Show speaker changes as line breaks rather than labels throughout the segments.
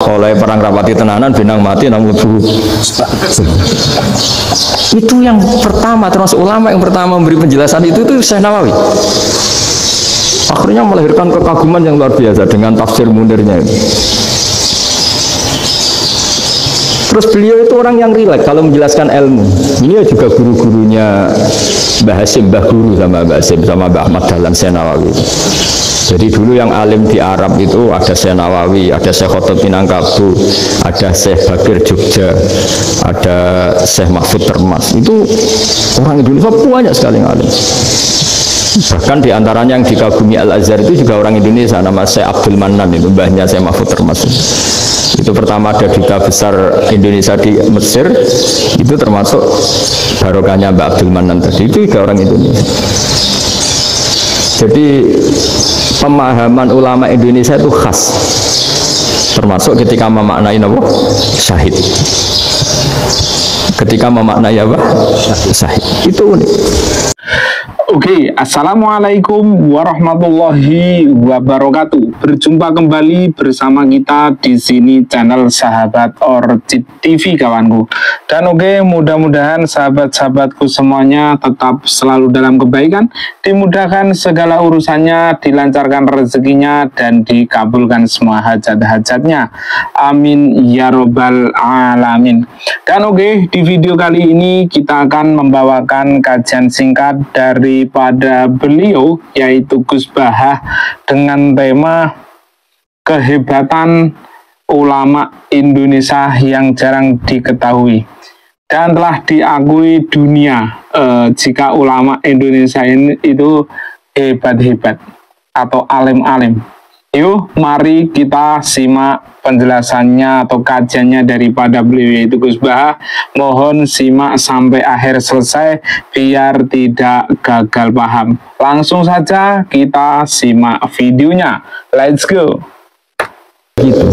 oleh perang rapati tenanan benang mati namun itu yang pertama, termasuk ulama yang pertama memberi penjelasan itu Syekh Nawawi. Akhirnya melahirkan kekaguman yang luar biasa dengan tafsir Munirnya itu. Terus beliau itu orang yang rileks kalau menjelaskan ilmu. Ini juga guru-gurunya Mbah Hasyim, Mbah Guru sama Mbah Hasyim sama Mbah Ahmad Dahlan Syekh Nawawi. Jadi dulu yang alim di Arab itu ada Syekh Nawawi, ada Syekh Khotib Minangkabau, ada Syekh Bakir Jogja, ada Syekh Mahfud Termas. Itu orang Indonesia banyak sekali yang alim. Bahkan diantaranya yang dikagumi Al-Azhar itu juga orang Indonesia, nama Syekh Abdul Manan, itu mbahnya Syekh Mahfud Termas. Itu pertama ada duta besar Indonesia di Mesir, itu termasuk barokahnya Mbak Abdul Manan tadi, itu juga orang Indonesia. Jadi pemahaman ulama Indonesia itu khas, termasuk ketika memaknai apa? Syahid. Ketika memaknai apa? Syahid. Itu unik.
Oke, assalamualaikum warahmatullahi wabarakatuh. Berjumpa kembali bersama kita di sini channel Sahabat Orchid TV kawanku. Dan oke, mudah-mudahan sahabat-sahabatku semuanya tetap selalu dalam kebaikan, dimudahkan segala urusannya, dilancarkan rezekinya, dan dikabulkan semua hajat-hajatnya. Amin ya robbal alamin. Dan oke, di video kali ini kita akan membawakan kajian singkat daripada beliau, yaitu Gus Bahah, dengan tema kehebatan ulama Indonesia yang jarang diketahui dan telah diakui dunia. Jika ulama Indonesia ini itu hebat-hebat atau alim-alim. Yuk, mari kita simak penjelasannya atau kajiannya daripada beliau, yaitu Gus Bahah. Mohon simak sampai akhir selesai biar tidak gagal paham. Langsung saja kita simak videonya. Let's go.
Gitu.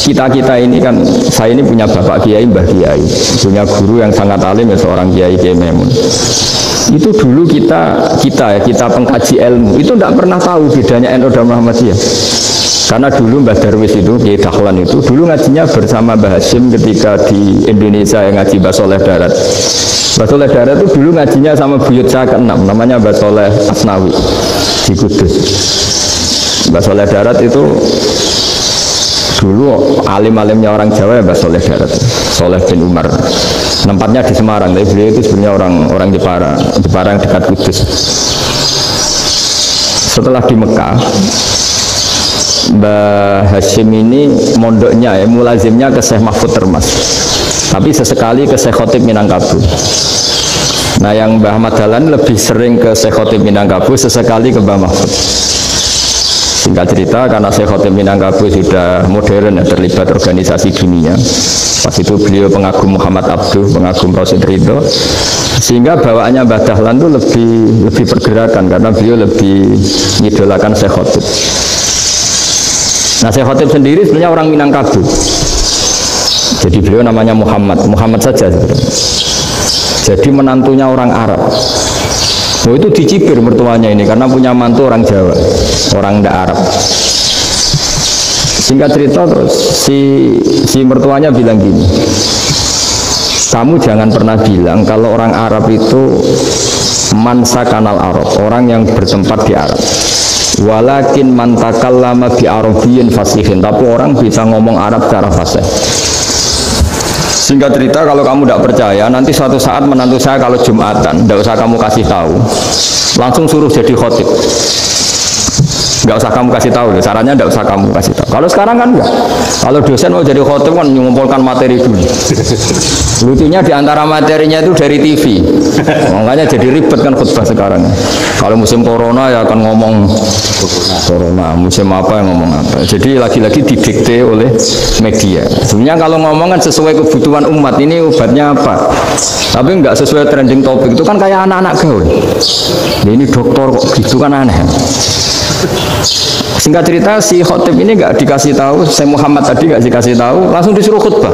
Kita ini kan, saya ini punya bapak kiai, mbah kiai, punya guru yang sangat alim, ya seorang kiai Kiai Memun. Itu dulu kita pengkaji ilmu itu tidak pernah tahu bedanya NU dan Muhammadiyah. Karena dulu Mbah Darwis itu, Kiai Dahlan itu dulu ngajinya bersama Mbah Hasyim ketika di Indonesia yang ngaji Mbah Soleh Darat. Mbah Soleh Darat itu dulu ngajinya sama buyut saya ke-6, namanya Mbah Soleh Asnawi di Kudus. Mbah Soleh Darat itu dulu alim-alimnya orang Jawa ya Mbah Soleh Darat, Soleh bin Umar. Tempatnya di Semarang, tapi beliau itu sebenarnya orang Jepara yang dekat Kudus. Setelah di Mekah, Mbah Hasyim ini mondoknya ya, mulazimnya ke Syekh Mahfud Termas, tapi sesekali ke Syekh Khotib Minangkabau. Nah yang Mbah Ahmad Dahlan lebih sering ke Syekh Khotib Minangkabau, sesekali ke Mbah Mahfud. Singkat cerita, karena Syekh Khotib Minangkabau sudah modern ya, terlibat organisasi dunia. Pas itu beliau pengagum Muhammad Abduh, pengagum Rasid Ridho, sehingga bawaannya Mbah Dahlan itu lebih pergerakan karena beliau lebih mengidolakan Syekh Khotib. Nah Syekh Khotib sendiri sebenarnya orang Minangkabau. Jadi beliau namanya Muhammad saja sebenarnya. Jadi menantunya orang Arab. Oh itu dicibir mertuanya ini karena punya mantu orang Jawa, orang ndak Arab. Singkat cerita terus si mertuanya bilang gini, kamu jangan pernah bilang kalau orang Arab itu mansa kanal Arab, orang yang bertempat di Arab. Walakin mantakallama bi arabiyyin fasihin, tapi orang bisa ngomong Arab secara fasih. Singkat cerita, kalau kamu tidak percaya, nanti suatu saat menantu saya kalau Jumatan, tidak usah kamu kasih tahu, langsung suruh jadi khotib. Nggak usah kamu kasih tahu, caranya nggak usah kamu kasih tahu. Kalau sekarang kan enggak. Kalau dosen mau jadi khotib kan mengumpulkan materi dulu. Lucunya diantara materinya itu dari TV. Makanya jadi ribet kan khutbah sekarang. Kalau musim corona ya akan ngomong corona, musim apa yang ngomong apa. Jadi lagi-lagi didikte oleh media. Sebenarnya kalau ngomong kan sesuai kebutuhan umat, ini obatnya apa. Tapi nggak sesuai trending topik, itu kan kayak anak-anak gaul. Ini dokter kok gitu kan aneh. Singkat cerita si khotib ini nggak dikasih tahu, Syekh Muhammad tadi nggak dikasih tahu, langsung disuruh khutbah.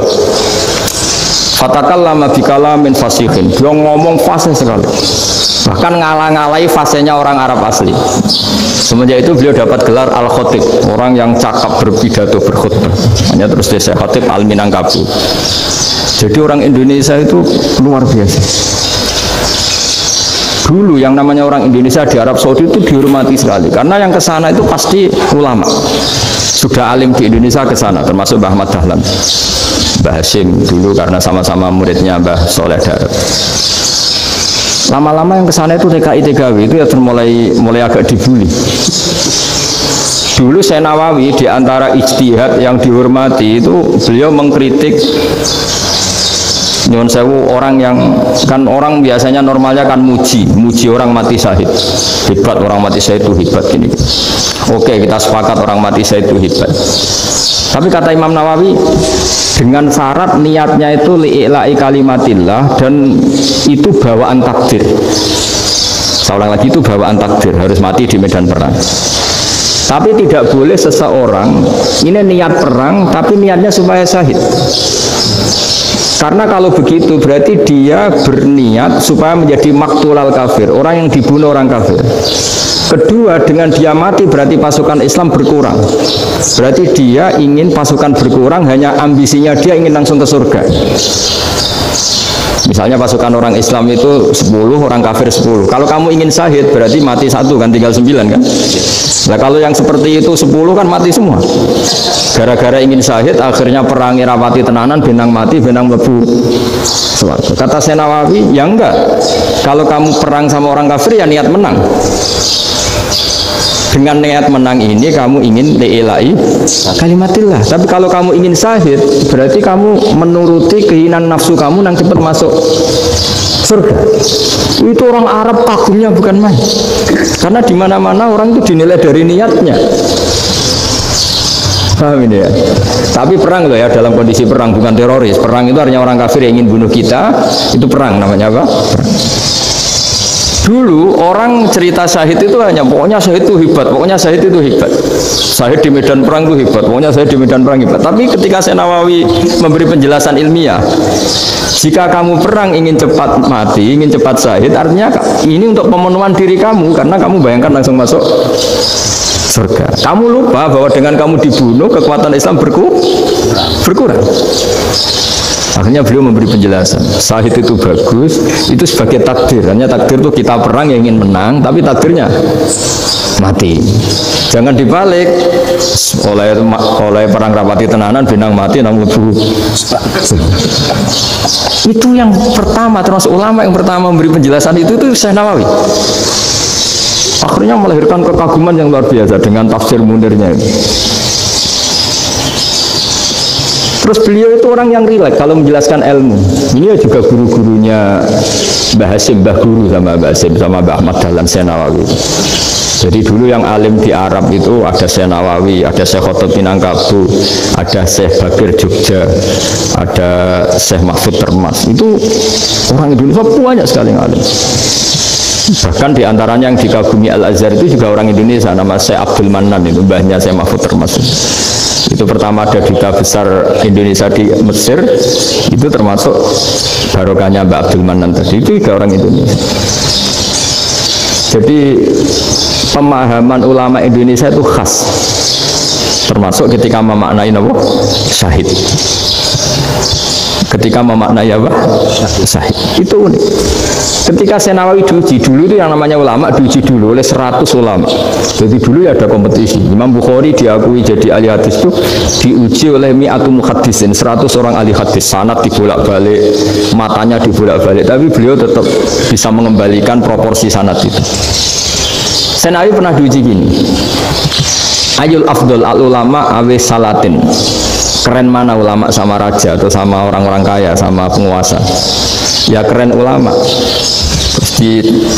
Fatakallama bikalamin fasikhin. Dia ngomong fasih sekali. Bahkan ngalah-ngalahi fasihnya orang Arab asli. Semenjak itu beliau dapat gelar Al-Khatib, orang yang cakap berpidato berkhutbah. Hanya terus dia Khatib Al-Minangkabau. Jadi orang Indonesia itu luar biasa. Dulu yang namanya orang Indonesia di Arab Saudi itu dihormati sekali, karena yang kesana itu pasti ulama. Sudah alim di Indonesia kesana, termasuk Mbah Ahmad Dahlan, Mbah Hashim dulu karena sama-sama muridnya Mbah Soleh Darab. Lama-lama yang kesana itu TKI-TKW itu ya mulai agak dibully. Dulu Syekh Nawawi di antara ijtihad yang dihormati itu beliau mengkritik nyuwun sewu orang yang kan orang biasanya normalnya kan muji orang mati syahid. Hebat orang mati syahid itu hebat gini. Oke, kita sepakat orang mati syahid itu hebat. Tapi kata Imam Nawawi dengan syarat niatnya itu li'ila'i kalimatillah dan itu bawaan takdir. Saya ulang lagi, itu bawaan takdir, harus mati di medan perang. Tapi tidak boleh seseorang ini niat perang tapi niatnya supaya syahid. Karena kalau begitu berarti dia berniat supaya menjadi maktulal kafir, orang yang dibunuh orang kafir. Kedua, dengan dia mati berarti pasukan Islam berkurang. Berarti dia ingin pasukan berkurang, hanya ambisinya dia ingin langsung ke surga. Misalnya pasukan orang Islam itu 10, orang kafir 10. Kalau kamu ingin syahid berarti mati 1 kan, tinggal 9 kan. Nah kalau yang seperti itu 10 kan mati semua. Gara-gara ingin syahid akhirnya perangi rapati tenanan, benang mati, benang mlebu. Kata Syekh Nawawi, ya enggak. Kalau kamu perang sama orang kafir ya niat menang. Dengan niat menang ini kamu ingin li'ila'i kalimatillah. Tapi kalau kamu ingin syahid berarti kamu menuruti keinginan nafsu kamu yang cepat masuk surga. Itu orang Arab kagumnya bukan main. Karena di mana-mana orang itu dinilai dari niatnya. Paham ini ya? Tapi perang loh ya, dalam kondisi perang, bukan teroris. Perang itu artinya orang kafir yang ingin bunuh kita, itu perang namanya apa? Perang. Dulu orang cerita syahid itu hanya pokoknya syahid itu hebat, pokoknya syahid itu hebat. Syahid di medan perang itu hebat, pokoknya syahid di medan perang hebat. Tapi ketika Syekh Nawawi memberi penjelasan ilmiah, jika kamu perang ingin cepat mati, ingin cepat syahid, artinya ini untuk pemenuhan diri kamu, karena kamu bayangkan langsung masuk surga. Kamu lupa bahwa dengan kamu dibunuh kekuatan Islam berkurang. Akhirnya beliau memberi penjelasan, syahid itu bagus, itu sebagai takdir. Hanya takdir itu kita perang yang ingin menang, tapi takdirnya mati. Jangan dibalik, oleh perang rapati tenanan, benang mati, namun itu yang pertama, termasuk ulama yang pertama memberi penjelasan itu Syekh Nawawi. Akhirnya melahirkan kekaguman yang luar biasa dengan tafsir Munirnya ini. Terus beliau itu orang yang rileks kalau menjelaskan ilmu. Ini juga guru-gurunya Mbah Hashim, Mbah Guru sama Mbah Hashim sama Mbah Ahmad Dahlan Syekh Nawawi. Jadi dulu yang alim di Arab itu ada Syekh Nawawi, ada Syekh Khatib Minangkabau, ada Syekh Bakir Jogja, ada Syekh Mahfud Termas. Itu orang Indonesia banyak sekali yang alim. Bahkan diantaranya yang dikagumi Al-Azhar itu juga orang Indonesia, nama Syekh Abdul Manan, itu mbahnya Syekh Mahfud Termas. Itu pertama ada duta besar Indonesia di Mesir, itu termasuk barokahnya Mbak Abdul Manan tadi, itu juga orang Indonesia. Jadi pemahaman ulama Indonesia itu khas, termasuk ketika memaknai apa? Syahid. Ketika memaknai apa? Syahid. Itu unik. Ketika Syekh Nawawi diuji dulu itu yang namanya ulama diuji dulu oleh 100 ulama. Jadi dulu ya ada kompetisi. Imam Bukhari diakui jadi ahli hadis itu diuji oleh mi'atu muhaddisin, 100 orang ahli hadis, sanad dibolak-balik, matanya dibolak-balik, tapi beliau tetap bisa mengembalikan proporsi sanad itu. Syekh Nawawi pernah diuji gini. Ayul afdol al ulama awe salatin. Keren mana ulama sama raja atau sama orang-orang kaya sama penguasa? Ya keren ulama. Terus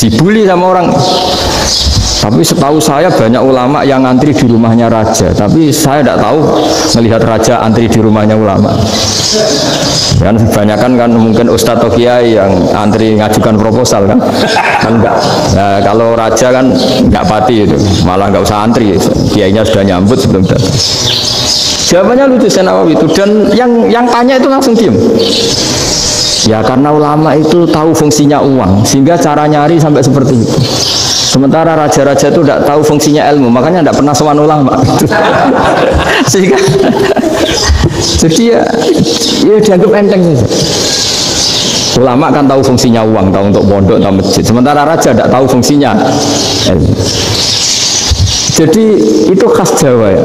dibully sama orang. Tapi setahu saya banyak ulama yang antri di rumahnya raja. Tapi saya tidak tahu melihat raja antri di rumahnya ulama. Kan kebanyakan kan mungkin ustadz atau kiai yang antri ngajukan proposal kan enggak. Nah, kalau raja kan enggak pati itu, malah enggak usah antri, kiainya sudah nyambut sebelum datang. Jawabannya lucu Syekh Nawawi itu, dan yang tanya itu langsung diam. Ya karena ulama itu tahu fungsinya uang, sehingga cara nyari sampai seperti itu. Sementara raja-raja itu tidak tahu fungsinya ilmu, makanya tidak pernah sowan ulama. Sehingga jadi ya dianggap enteng saja. Ulama kan tahu fungsinya uang, tahu untuk pondok, tahu masjid. Sementara raja tidak tahu fungsinya ilmu. Jadi itu khas Jawa ya.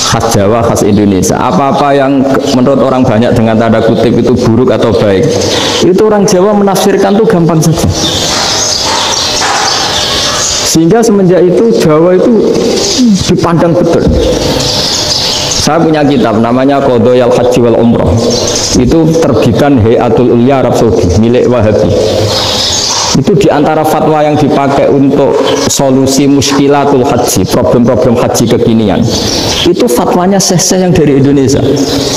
Khas Jawa, khas Indonesia. Apa-apa yang menurut orang banyak dengan tanda kutip itu buruk atau baik, itu orang Jawa menafsirkan tuh gampang saja. Sehingga semenjak itu Jawa itu dipandang betul. Saya punya kitab namanya Qadhayal Haji wal Umrah. Itu terbitan Hayatul Ulya Arab Saudi milik Wahabi. Itu diantara fatwa yang dipakai untuk solusi muskilatul haji, problem-problem haji kekinian. Itu fatwanya syekh-syekh yang dari Indonesia,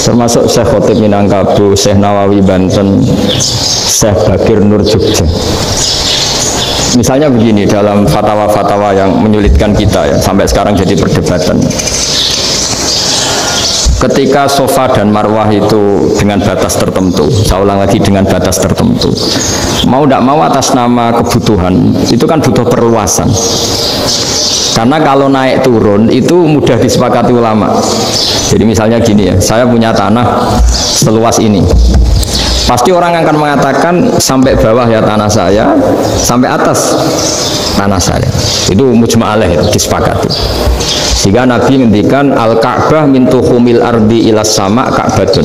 termasuk Syekh Khotib Minangkabau, Syekh Nawawi Banten, Syekh Bakir Nur Jogja. Misalnya begini, dalam fatwa-fatwa yang menyulitkan kita ya, sampai sekarang jadi perdebatan. Ketika Safa dan Marwah itu dengan batas tertentu, saya ulang lagi dengan batas tertentu, mau tidak mau atas nama kebutuhan, itu kan butuh perluasan. Karena kalau naik turun itu mudah disepakati ulama. Jadi misalnya gini ya, saya punya tanah seluas ini. Pasti orang akan mengatakan sampai bawah ya tanah saya, sampai atas tanah saya. Itu mujma' alaih, disepakati. Sehingga Nabi ngendikan al-Ka'bah min tuhumil ardi ilas sama Ka'batun.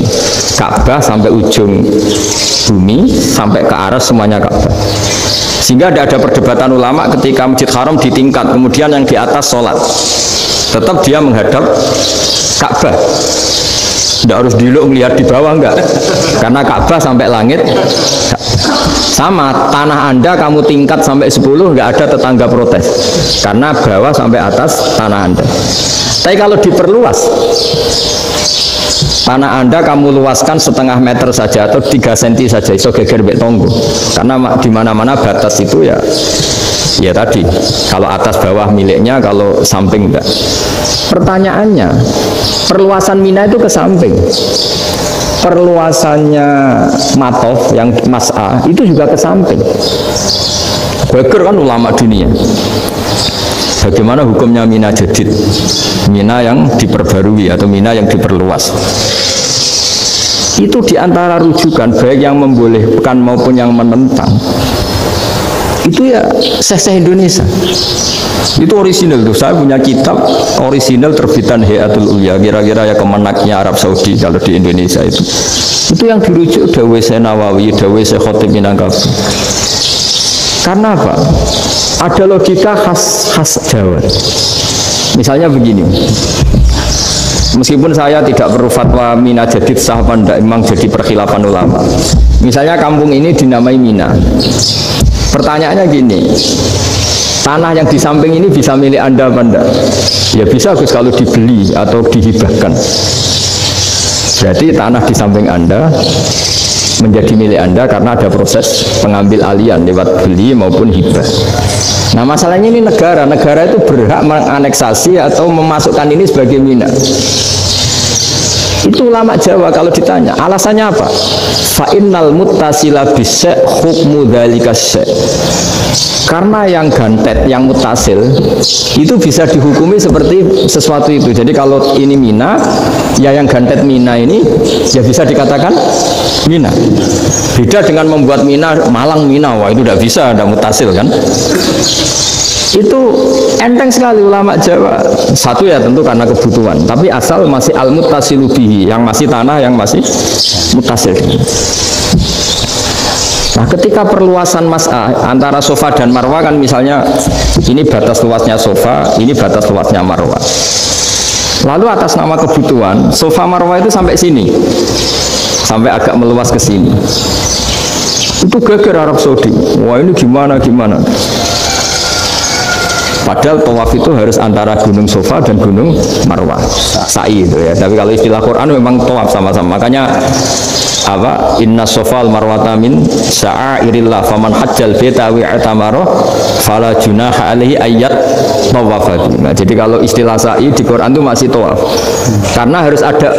Ka'bah sampai ujung bumi, sampai ke aras semuanya Ka'bah. Sehingga tidak ada perdebatan ulama ketika Masjid Haram ditingkat, kemudian yang di atas sholat. Tetap dia menghadap Ka'bah. Tidak harus diluk melihat di bawah, enggak. Karena Ka'bah sampai langit. Sama, tanah Anda kamu tingkat sampai 10, enggak ada tetangga protes. Karena bawah sampai atas tanah Anda. Tapi kalau diperluas, tanah Anda kamu luaskan setengah meter saja atau 3 cm saja, iso geger mbek tonggo. Karena di mana-mana batas itu ya tadi, kalau atas bawah miliknya, kalau samping enggak. Pertanyaannya, perluasan Mina itu ke samping, perluasannya Matof yang Mas'ah itu juga ke samping. Geger kan ulama dunia. Bagaimana hukumnya Mina Jadid, Mina yang diperbarui atau Mina yang diperluas? Itu diantara rujukan baik yang membolehkan maupun yang menentang. Itu ya syekh Indonesia. Itu orisinal tuh. Saya punya kitab orisinal terbitan Hayatul Ulya, kira-kira ya kemenaknya Arab Saudi kalau di Indonesia itu. Itu yang dirujuk dawuh Syekh Nawawi, dawuh Syekh Khotib Minangkabau. Karena apa? Ada logika khas Jawa. Misalnya begini. Meskipun saya tidak perlu fatwa Mina Jadid sah apa enggak, memang jadi perkhilafan ulama. Misalnya kampung ini dinamai Mina. Pertanyaannya gini, tanah yang di samping ini bisa milik Anda apa enggak? Ya bisa Gus kalau dibeli atau dihibahkan. Berarti tanah di samping Anda menjadi milik Anda karena ada proses pengambil alian lewat beli maupun hibah. Nah masalahnya ini negara itu berhak menganeksasi atau memasukkan ini sebagai Mina. Itu ulama Jawa kalau ditanya, alasannya apa? Fa innal muttasila bis-syai' hukmu dzalika syai'. Karena yang gantet, yang mutasil itu bisa dihukumi seperti sesuatu itu. Jadi kalau ini Mina, ya yang gantet Mina ini ya bisa dikatakan Mina. Beda dengan membuat Mina Malang Mina, wah itu tidak bisa, ada mutasil kan? Itu enteng sekali ulama Jawa. Satu ya tentu karena kebutuhan, tapi asal masih al-muttasilu bihi, yang masih tanah yang masih mutasil. Nah ketika perluasan Mas'ah antara Safa dan Marwah kan misalnya ini batas luasnya Safa, ini batas luasnya Marwah. Lalu atas nama kebutuhan Safa Marwah itu sampai sini, sampai agak meluas ke sini. Itu geger Arab Saudi. Wah ini gimana? Padahal tawaf itu harus antara Gunung Safa dan Gunung Marwah, sa'i itu ya. Tapi kalau istilah Quran memang tawaf sama-sama. Makanya apa? Inna Safal Marwata min sya'airillah faman hajjal baita wa i'tamara fala junaha alaihi ayyat tawaf. Nah, jadi kalau istilah sa'i di Quran itu masih tawaf. Karena harus ada,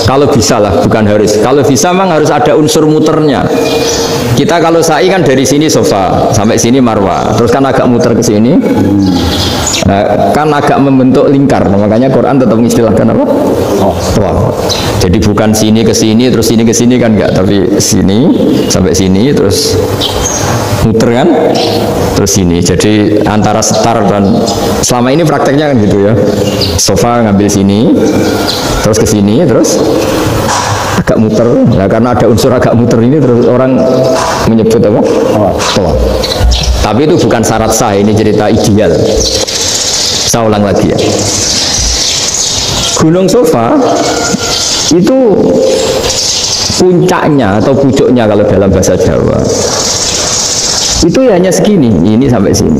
kalau bisa lah, bukan harus. Kalau bisa memang harus ada unsur muternya. Kita kalau sa'i kan dari sini Sofa sampai sini Marwah, terus kan agak muter ke sini. Kan agak membentuk lingkar. Nah, makanya Quran tetap mengistilahkan apa? Tawaf. Jadi bukan sini ke sini terus sini ke sini kan enggak, tapi sini sampai sini terus muter kan terus sini. Jadi antara setar dan selama ini prakteknya kan gitu ya, Sofa ngambil sini terus ke sini terus agak muter. Nah, karena ada unsur agak muter ini terus orang menyebut apa? Tawaf. Tapi itu bukan syarat sah, ini cerita ideal. Saya ulang lagi ya, Gunung Sofa itu puncaknya atau pucuknya kalau dalam bahasa Jawa itu ya hanya segini, ini sampai sini.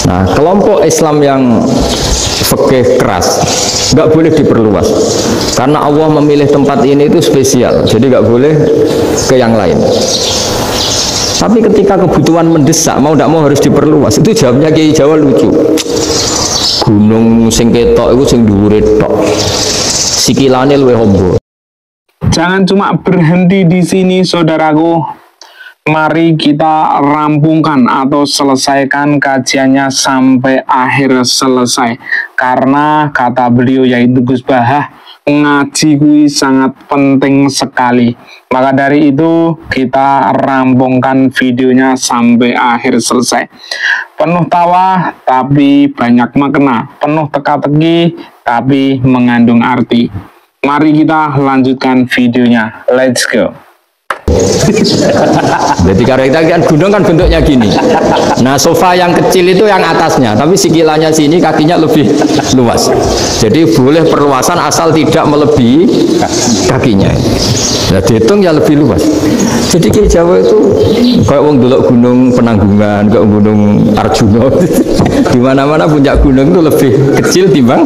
Nah, kelompok Islam yang fikih keras nggak boleh diperluas karena Allah memilih tempat ini itu spesial, jadi nggak boleh ke yang lain. Tapi ketika kebutuhan mendesak, mau tidak mau harus diperluas. Itu jawabnya Kiai Jawa lucu. Gunung sing ketok itu sing dhuwure tok, sikilane luwih ombo.
Jangan cuma berhenti di sini, saudaraku. Mari kita rampungkan atau selesaikan kajiannya sampai akhir selesai. Karena kata beliau yaitu Gus Bahah, ngaji kui sangat penting sekali. Maka dari itu kita rampungkan videonya sampai akhir selesai. Penuh tawa tapi banyak makna, penuh teka-teki tapi mengandung arti. Mari kita lanjutkan videonya. Let's go.
Jadi karena kita kan gunung kan bentuknya gini. Nah, Sofa yang kecil itu yang atasnya, tapi sikilannya sini kakinya lebih luas. Jadi boleh perluasan asal tidak melebihi kakinya. Nah, dihitung ya lebih luas. Jadi Kiai Jawa itu kayak wong delok gunung Penanggungan, kayak gunung Arjuna. Di mana-mana puncak gunung itu lebih kecil timbang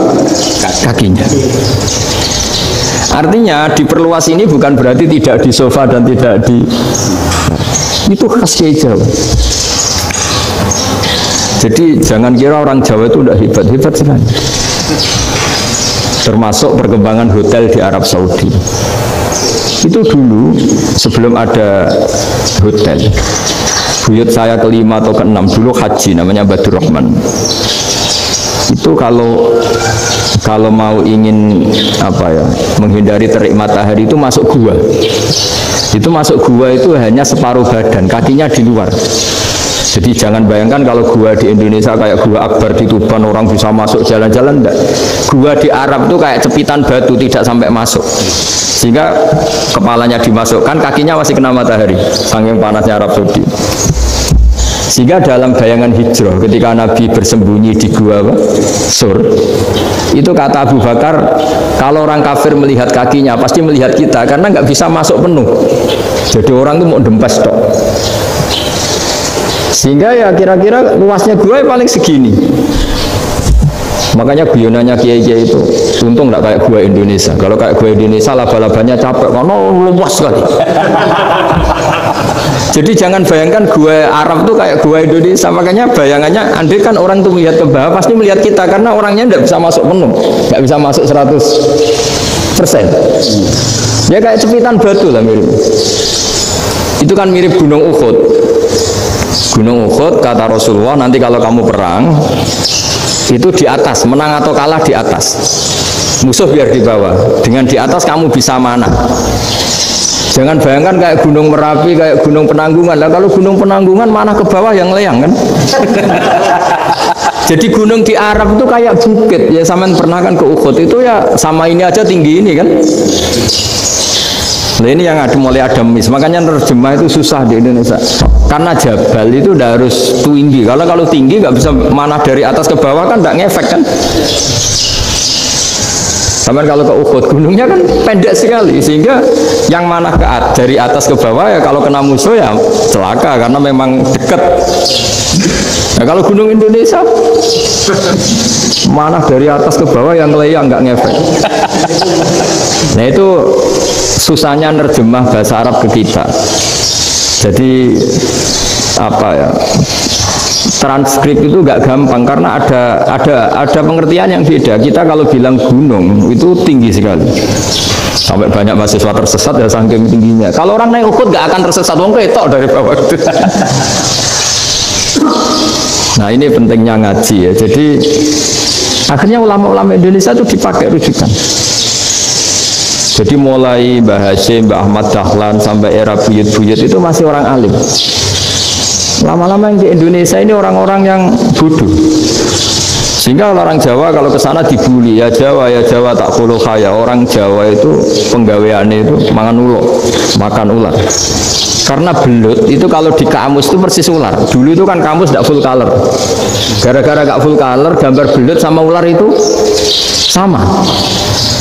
kakinya. Artinya diperluas ini bukan berarti tidak di Sofa dan tidak di, itu khas Kiai Jawa. Jadi jangan kira orang Jawa itu udah hebat-hebat sekali. Termasuk perkembangan hotel di Arab Saudi. Itu dulu sebelum ada hotel, buyut saya kelima atau keenam dulu haji, namanya Badur Rahman. Itu kalau mau ingin apa ya, menghindari terik matahari itu masuk gua. Itu masuk gua itu hanya separuh badan, kakinya di luar. Jadi jangan bayangkan kalau gua di Indonesia kayak gua Akbar di Tuban orang bisa masuk jalan-jalan, enggak. Gua di Arab itu kayak cepitan batu, tidak sampai masuk. Sehingga kepalanya dimasukkan, kakinya masih kena matahari, saking panasnya Arab Saudi. Sehingga dalam bayangan hijrah ketika Nabi bersembunyi di gua Sur, itu kata Abu Bakar, kalau orang kafir melihat kakinya pasti melihat kita karena nggak bisa masuk penuh. Jadi orang itu mau dempes tok. Sehingga ya kira-kira luasnya gua paling segini. Makanya guyonannya kiai-kiai itu untung nggak kayak gua Indonesia. Kalau kayak gua Indonesia laba-labanya capek karena luas sekali. Jadi jangan bayangkan gua Arab tuh kayak gua Indonesia. Makanya bayangannya andai kan orang tuh melihat ke bawah pasti melihat kita karena orangnya nggak bisa masuk penuh, nggak bisa masuk 100%. Ya kayak cepitan batu lah mirip. Itu kan mirip Gunung Uhud. Gunung Uhud kata Rasulullah, nanti kalau kamu perang itu di atas, menang atau kalah di atas, musuh biar di bawah, dengan di atas kamu bisa manah. Jangan bayangkan kayak Gunung Merapi, kayak Gunung Penanggungan. Lah kalau Gunung Penanggungan mana ke bawah yang leyang kan? Jadi gunung di Arab itu kayak bukit. Ya sampean pernah kan ke Uhud itu ya sama ini aja tinggi ini kan? Nah ini yang ada mulai ada mis. Makanya terjemah itu susah di Indonesia. Karena jabal itu udah harus tinggi. Kalau tinggi nggak bisa manah dari atas ke bawah kan nggak ngefek kan? Sama kalau ke Uhud gunungnya kan pendek sekali sehingga yang mana dari atas ke bawah ya kalau kena musuh ya celaka karena memang dekat. Nah kalau gunung Indonesia mana dari atas ke bawah yang leyang nggak ngefek. Nah itu susahnya nerjemah bahasa Arab ke kita. Jadi apa ya? transkrip itu nggak gampang karena ada pengertian yang beda. Kita kalau bilang gunung itu tinggi sekali. Sampai banyak mahasiswa tersesat ya saking tingginya. Kalau orang naik Uhud nggak akan tersesat, wong ketok dari bawah itu. Nah ini pentingnya ngaji ya. Jadi akhirnya ulama-ulama Indonesia itu dipakai rujukan. Jadi mulai Mbah Hasyim, Mbah Ahmad Dahlan sampai era buyut-buyut itu masih orang alim. Lama-lama yang di Indonesia ini orang-orang yang bodoh. Sehingga orang Jawa kalau ke sana dibully, ya Jawa tak kulu kaya. Orang Jawa itu penggaweannya itu makan ular. Karena belut itu kalau di kamus itu persis ular. Dulu itu kan kamus tidak full color. Gara-gara gak full color, gambar belut sama ular itu sama.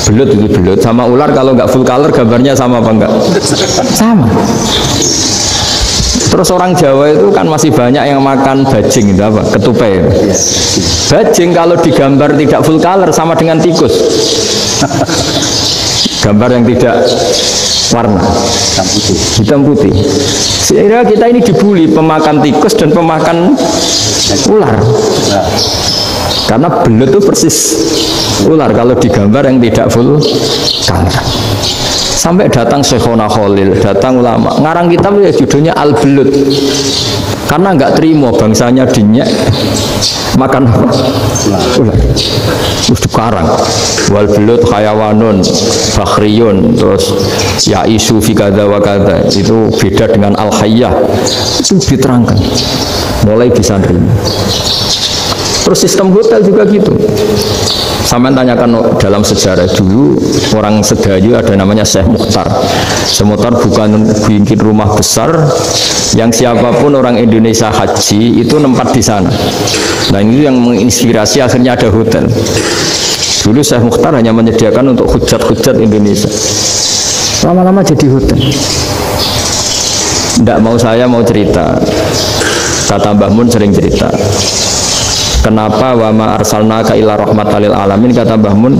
Belut itu belut sama ular kalau nggak full color gambarnya sama apa enggak? Sama. Terus orang Jawa itu kan masih banyak yang makan bajing itu apa? Ketupai. Bajing kalau digambar tidak full color sama dengan tikus. Gambar yang tidak warna hitam putih. Sehingga kita ini dibully pemakan tikus dan pemakan ular. Karena belut itu persis ular kalau digambar yang tidak full color. Sampai datang Syekhona Khalil, datang ulama ngarang kitab ya judulnya Al-Belut. Karena nggak terima bangsanya dinyek makan ular. Terus dikarang wal belut hayawanun fakhriyun, terus ya isu fi kadza wa kadza, itu beda dengan al-hayyah. Itu diterangkan mulai bisa nerima. Terus sistem hotel juga gitu. Sampai tanyakan dalam sejarah dulu orang Sedayu ada namanya Syekh Mukhtar. Syekh Mukhtar bukan bikin rumah besar yang siapapun orang Indonesia haji itu nempat di sana. Nah ini yang menginspirasi akhirnya ada hotel. Dulu Syekh Mukhtar hanya menyediakan untuk hujat-hujat Indonesia. Lama-lama jadi hotel. Tidak mau saya mau cerita. Kata Mbah Mun sering cerita. Kenapa wa ma arsalnaka illa rahmatan lil alamin, kata Mbah Mun,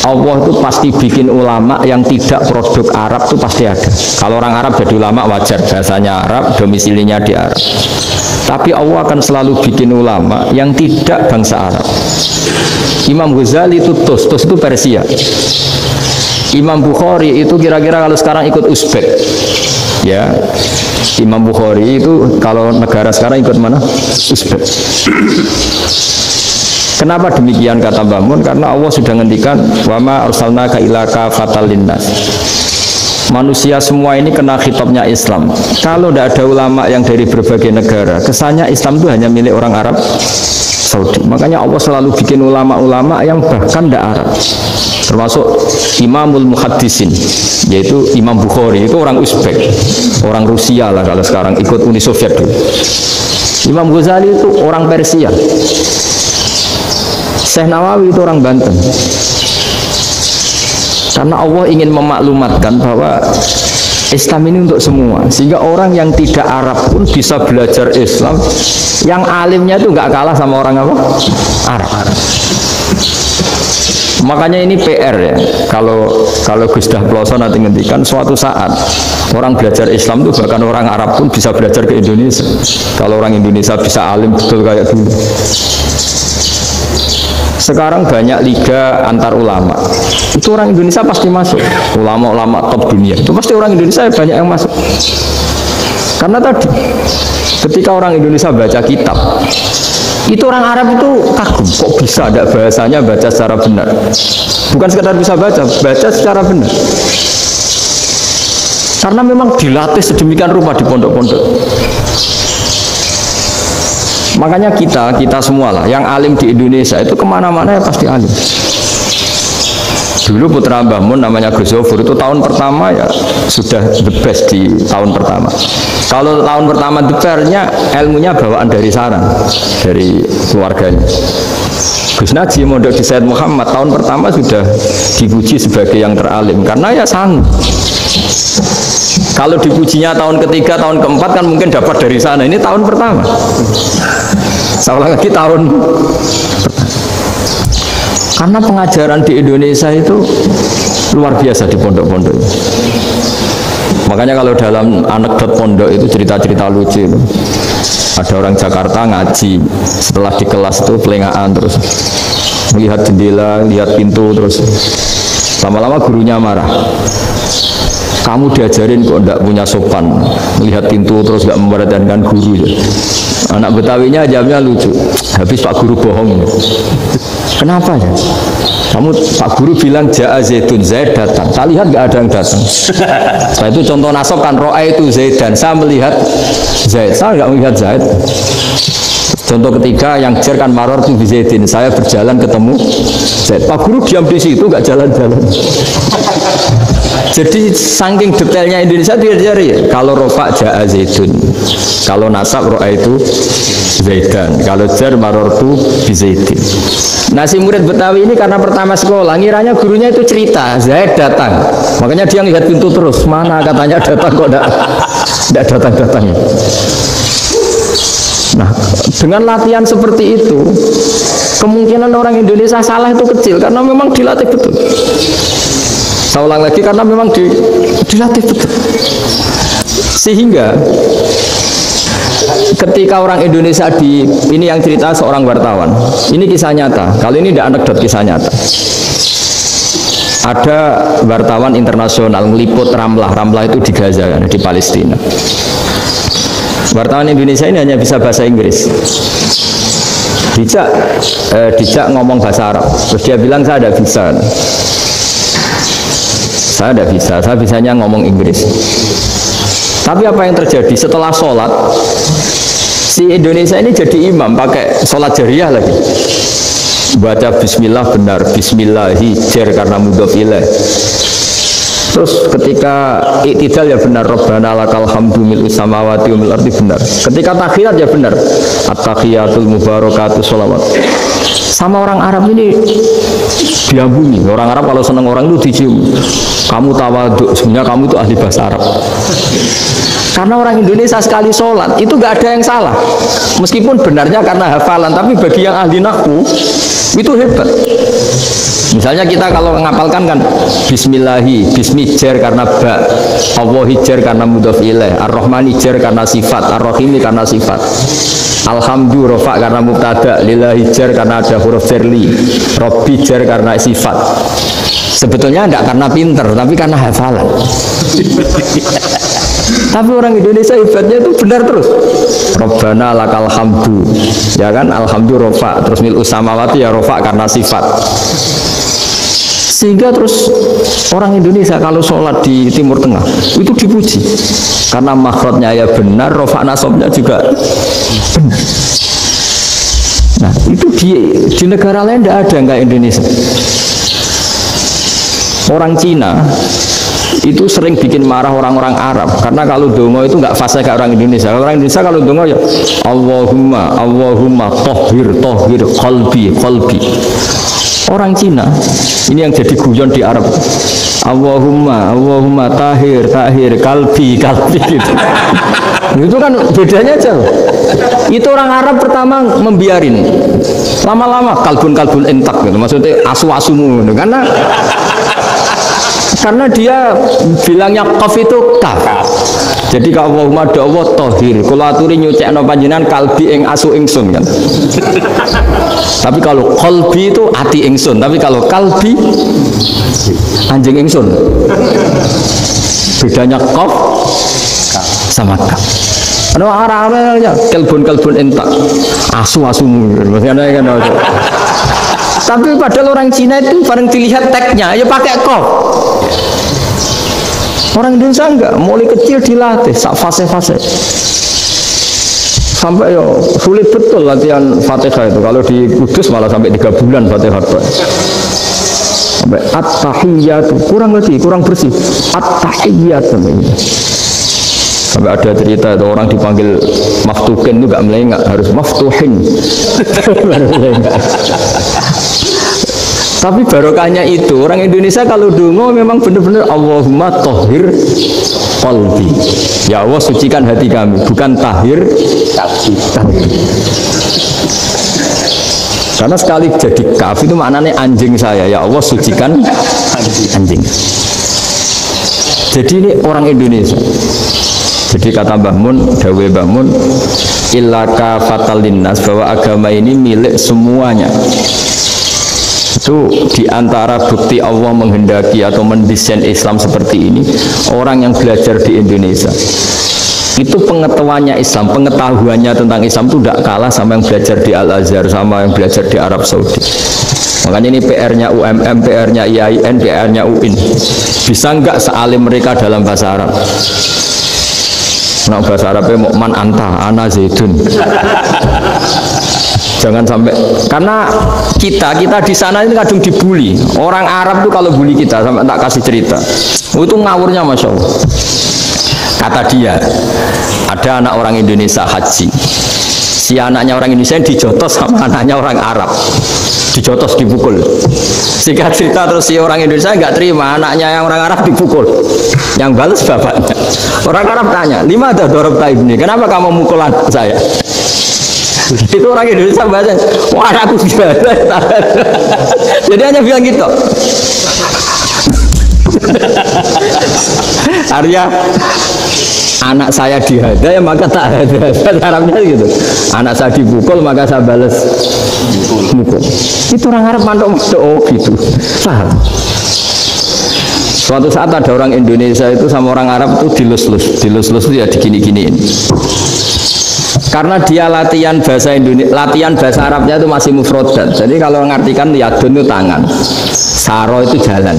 Allah itu pasti bikin ulama yang tidak produk Arab itu pasti ada. Kalau orang Arab jadi ulama wajar, bahasanya Arab, domisilinya di Arab. Tapi Allah akan selalu bikin ulama yang tidak bangsa Arab. Imam Ghazali itu Tus itu Persia. Imam Bukhari itu kira-kira kalau sekarang ikut Uzbek. Ya, Imam Bukhari itu kalau negara sekarang ikut mana? Uzbek. Kenapa demikian kata Mbah Mun? Karena Allah sudah ngendikan wa ma arsalnaka illa kafatan linnas. Manusia semua ini kena khitabnya Islam. Kalau tidak ada ulama yang dari berbagai negara, kesannya Islam itu hanya milik orang Arab Saudi. Makanya Allah selalu bikin ulama-ulama yang bahkan tidak Arab. Termasuk Imamul Muhaddisin, yaitu Imam Bukhari itu orang Uzbek, orang Rusia lah kalau sekarang, ikut Uni Soviet dulu. Imam Ghazali itu orang Persia. Syekh Nawawi itu orang Banten. Karena Allah ingin memaklumatkan bahwa Islam ini untuk semua, sehingga orang yang tidak Arab pun bisa belajar Islam. Yang alimnya itu nggak kalah sama orang apa? Arab. Makanya ini PR ya. Kalau Gus Dah Ploso nanti ngendikan suatu saat orang belajar Islam itu bahkan orang Arab pun bisa belajar ke Indonesia. Kalau orang Indonesia bisa alim betul kayak dulu. Sekarang banyak liga antar ulama. Itu orang Indonesia pasti masuk. Ulama-ulama top dunia. Itu pasti orang Indonesia banyak yang masuk. Karena tadi ketika orang Indonesia baca kitab, itu orang Arab itu kagum, kok bisa ada bahasanya baca secara benar. Bukan sekedar bisa baca secara benar. Karena memang dilatih sedemikian rupa di pondok-pondok. Makanya kita semua lah, yang alim di Indonesia itu kemana-mana ya pasti alim. Dulu putra Mbah Mun namanya Gus Zofur itu tahun pertama ya sudah the best di tahun pertama. Kalau tahun pertama the best-nya ilmunya bawaan dari sarang, dari keluarganya. Gus Najib mondok di Said Muhammad tahun pertama sudah dipuji sebagai yang teralim karena ya sanggup. Kalau dipujinya tahun ketiga, tahun keempat kan mungkin dapat dari sana. Ini tahun pertama. Seolah lagi tahun pertama. Karena pengajaran di Indonesia itu luar biasa di pondok-pondok. Makanya kalau dalam anekdot pondok itu cerita-cerita lucu itu. Ada orang Jakarta ngaji, setelah di kelas itu pelengahan terus melihat jendela, lihat pintu, terus lama-lama gurunya marah. Kamu diajarin kok tidak punya sopan, melihat pintu terus gak memperhatikan guru ya. Anak Betawinya jawabnya lucu, habis Pak Guru bohong. Kenapa ya? Kamu Pak Guru bilang Ja'a Zaidun, Zaid datang. Tak lihat gak ada yang datang. Setelah itu contoh nasab kan ro'a itu Zaid, dan saya melihat Zaid, saya gak melihat Zaid. Contoh ketiga yang jer kan maror tuh Zaidin, saya berjalan ketemu Zaid. Pak Guru diam di situ gak jalan-jalan. Jadi saking detailnya Indonesia dia cari. Kalau rofa Ja'a Zaidun, kalau nasab ro'a itu Zaidan, kalau jar marortu bizaidin. Nah si murid Betawi ini karena pertama sekolah ngiranya gurunya itu cerita Zaid datang, makanya dia lihat pintu terus, mana katanya datang kok tidak datang-datang. Nah dengan latihan seperti itu kemungkinan orang Indonesia salah itu kecil karena memang dilatih betul. Saya ulang lagi karena memang dilatih betul. Sehingga ketika orang Indonesia ini yang cerita seorang wartawan, ini kisah nyata, kali ini tidak anekdot, kisah nyata. Ada wartawan internasional meliput Ramlah itu di Gaza, di Palestina. Wartawan Indonesia ini hanya bisa bahasa Inggris. Dijak ngomong bahasa Arab, terus dia bilang saya tidak bisa. Saya tidak bisa, saya bisanya ngomong Inggris. Tapi apa yang terjadi setelah sholat, si Indonesia ini jadi imam pakai sholat jariyah lagi. Baca bismillah benar, bismillahi jer karena mudhof ilaih. Terus ketika iktidal ya benar, Rabbana lakal hamdu mil'u samawati wa mil'ardi benar. Ketika tahiyat ya benar, at-tahiyatul mubarakatuh sholawat. Sama orang Arab ini diambungi. Orang Arab kalau senang orang itu dicium. Kamu tawaduk, sebenarnya kamu itu ahli bahasa Arab. Karena orang Indonesia sekali sholat itu gak ada yang salah. Meskipun benarnya karena hafalan, tapi bagi yang ahli nahwu itu hebat. Misalnya kita kalau ngapalkan kan bismillahi, bismi jer karena ba, Allahi jer karena mudhof ilaih, ar-rahmani jer karena sifat, ar-rahimi karena sifat, alhamdu rofa karena mubtada, lillahi jer karena ada huruf jerli, robbi jer karena sifat. Sebetulnya tidak karena pinter, tapi karena hafalan. Tapi orang Indonesia hebatnya itu benar terus. Rabbana lakal hamdu, ya kan, alhamdu rofa, terus mil'u samawati ya rofa karena sifat. Sehingga terus orang Indonesia kalau sholat di Timur Tengah itu dipuji karena makhrajnya ya benar, rofa nasabnya juga benar. Nah itu di negara lain tidak ada yang kayak Indonesia. Orang Cina itu sering bikin marah orang-orang Arab karena kalau dongo itu nggak fasih kayak orang Indonesia. Orang Indonesia kalau dongo ya Allahumma tohir qalbi. Orang Cina ini yang jadi guyon di Arab, Allahumma tahir kalbi gitu. Itu kan bedanya jauh. Itu orang Arab pertama membiarin, lama-lama kalbun entak gitu. Maksudnya asu-asumu gitu. Karena dia bilangnya qaf itu kaf. Jadi kalau Allahumma do Allah tohir, kalau aturi nyucekno panjenengan kalbi ing asu ingsun kan. Tapi kalau qalbi itu ati ingsun, tapi kalau kalbi anjing ingsun. Bedanya qaf sama kaf. Ada arah-arahnya kalbun entak, asu-asumu maksudnya kan. Tapi padahal orang Cina itu bareng dilihat tagnya ya pakai qaf. Orang Indonesia enggak, mulai kecil dilatih sak fase-fase. Sampai yo sulit betul latihan Fatihah itu. Kalau di Kudus malah sampai 3 bulan Fatihah. Sampai at-tahiyyatu, kurang bersih. At-tahiyyatu. Sampai ada cerita itu orang dipanggil maftuhin itu enggak melengak, harus maftuhin. Tapi barokahnya itu orang Indonesia kalau dongo memang benar-benar Allahumma tohir qalbi. Ya Allah sucikan hati kami, bukan tahir kalbi. Karena sekali jadi kaf itu maknanya anjing saya. Ya Allah sucikan anjing. Jadi ini orang Indonesia. Jadi kata Mbah Mun, dawe Mbah Mun, illa kafatal linnas, bahwa agama ini milik semuanya. Itu diantara bukti Allah menghendaki atau mendesain Islam seperti ini, orang yang belajar di Indonesia itu pengetahuannya Islam, pengetahuannya tentang Islam itu tidak kalah sama yang belajar di Al-Azhar, sama yang belajar di Arab Saudi. Makanya ini PR-nya UMM, PR-nya IAIN, PR-nya UIN. Bisa enggak sealim mereka dalam bahasa Arab? Nah, bahasa Arabnya mau man anta, ana zaidun. Jangan sampai, karena kita di sana ini kadang dibully. Orang Arab tuh kalau bully kita, sampai tak kasih cerita, itu ngawurnya Masya Allah. Kata dia, ada anak orang Indonesia haji. Si anaknya orang Indonesia dijotos sama anaknya orang Arab. Dijotos, dipukul. Singkat cerita terus si orang Indonesia nggak terima, anaknya yang orang Arab dipukul. Yang balas bapaknya. Orang Arab tanya, lima ada dorab ini, kenapa kamu mukul anak saya? Itu orang Indonesia baca, wah aku gila. Jadi hanya bilang gitu. Arya, anak saya dihada ya maka tak ada. Arabnya gitu. Anak saya dipukul maka saya balas mukul. Itu orang Arab mantuk-mantuk, oh gitu. Paham? Suatu saat ada orang Indonesia itu sama orang Arab itu dilus-lus itu ya digini-giniin. Karena dia latihan bahasa Indonesia, latihan bahasa Arabnya itu masih mufrodat. Jadi kalau mengartikan yadun itu tangan, saro itu jalan.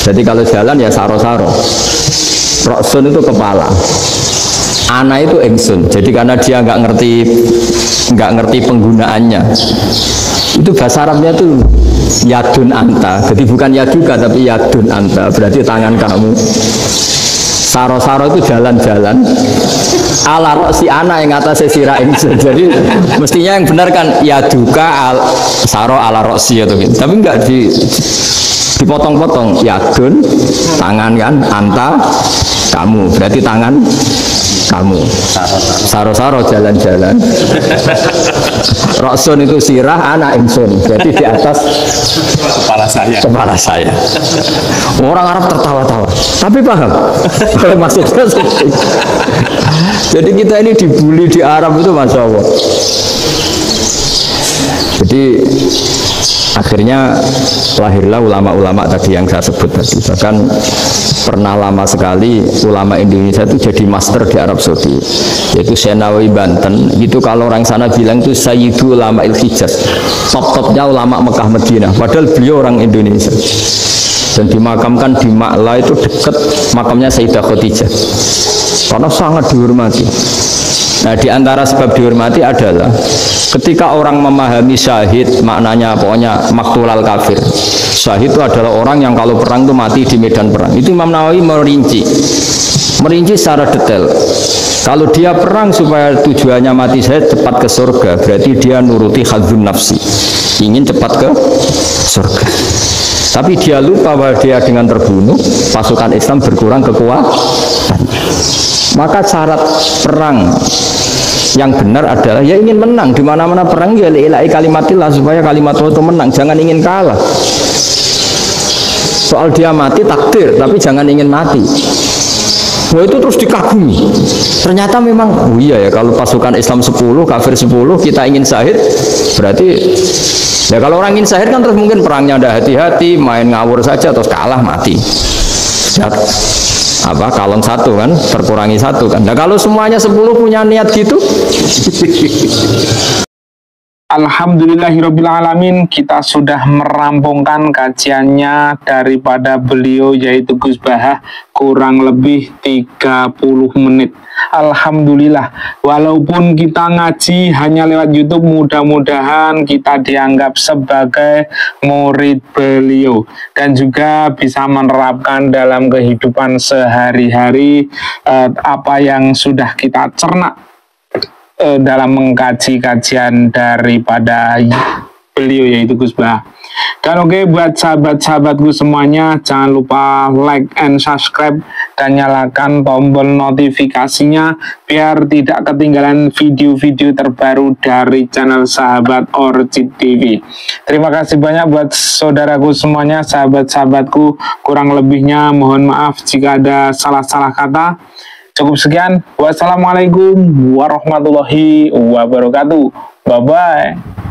Jadi kalau jalan ya saro-saro. Roksun itu kepala. Ana itu engsun. Jadi karena dia nggak ngerti penggunaannya. Itu bahasa Arabnya tuh yadun anta. Jadi bukan yaduka tapi yadun anta. Berarti tangan kamu. Saro-saro itu jalan-jalan. Ala roksi ana yang atasnya sirah engsun. Jadi mestinya yang benar kan yaduka saro ala roksi atau gitu. Tapi enggak dipotong-potong. Yadun tangan kan, anta kamu. Berarti tangan kamu. Saro-saro jalan-jalan. Roksun itu sirah, anak ingsun. Jadi di atas kepala saya. Orang Arab tertawa-tawa. Tapi paham? Maksudnya jadi kita ini dibully di Arab itu Masya Allah. Jadi akhirnya lahirlah ulama-ulama tadi yang saya sebut tadi. Bahkan pernah lama sekali ulama Indonesia itu jadi master di Arab Saudi, yaitu Senawi Banten. Itu kalau orang sana bilang itu Sayyidu Ulama Il-Hijaz, top-topnya ulama Mekah Madinah. Padahal beliau orang Indonesia dan dimakamkan di Ma'la, itu dekat makamnya Sayyidah Khadijah, karena sangat dihormati. Nah, di antara sebab dihormati adalah ketika orang memahami syahid, maknanya pokoknya maktulal kafir. Syahid itu adalah orang yang kalau perang itu mati di medan perang. Itu Imam Nawawi merinci secara detail. Kalau dia perang supaya tujuannya mati syahid cepat ke surga, berarti dia nuruti hadzun nafsi, ingin cepat ke surga. Tapi dia lupa bahwa dia dengan terbunuh pasukan Islam berkurang kekuatan. Maka syarat perang yang benar adalah ya ingin menang. Di mana-mana perang ya lillahi kalimatillah, supaya kalimat Allah itu menang, jangan ingin kalah. Soal dia mati takdir, tapi jangan ingin mati. Wah, itu terus dikagumi. Ternyata memang, oh iya ya, kalau pasukan Islam 10, kafir 10, kita ingin syahid, berarti ya kalau orang ingin syahid kan terus mungkin perangnya ada hati-hati, main ngawur saja terus kalah mati. Ya, apa kalon satu kan, terkurangi satu kan. Nah kalau semuanya 10 punya niat gitu.
Alhamdulillahirrabbilalamin, kita sudah merampungkan kajiannya daripada beliau yaitu Gus Bahah kurang lebih 30 menit. Alhamdulillah, walaupun kita ngaji hanya lewat YouTube, mudah-mudahan kita dianggap sebagai murid beliau dan juga bisa menerapkan dalam kehidupan sehari-hari apa yang sudah kita cerna dalam mengkaji kajian daripada beliau yaitu Gus Bahah. Dan oke, buat sahabat-sahabatku semuanya, jangan lupa like and subscribe dan nyalakan tombol notifikasinya biar tidak ketinggalan video-video terbaru dari channel Sahabat Orchid TV. Terima kasih banyak buat saudaraku semuanya, sahabat-sahabatku. Kurang lebihnya mohon maaf jika ada salah-salah kata. Cukup sekian. Wassalamualaikum warahmatullahi wabarakatuh. Bye-bye.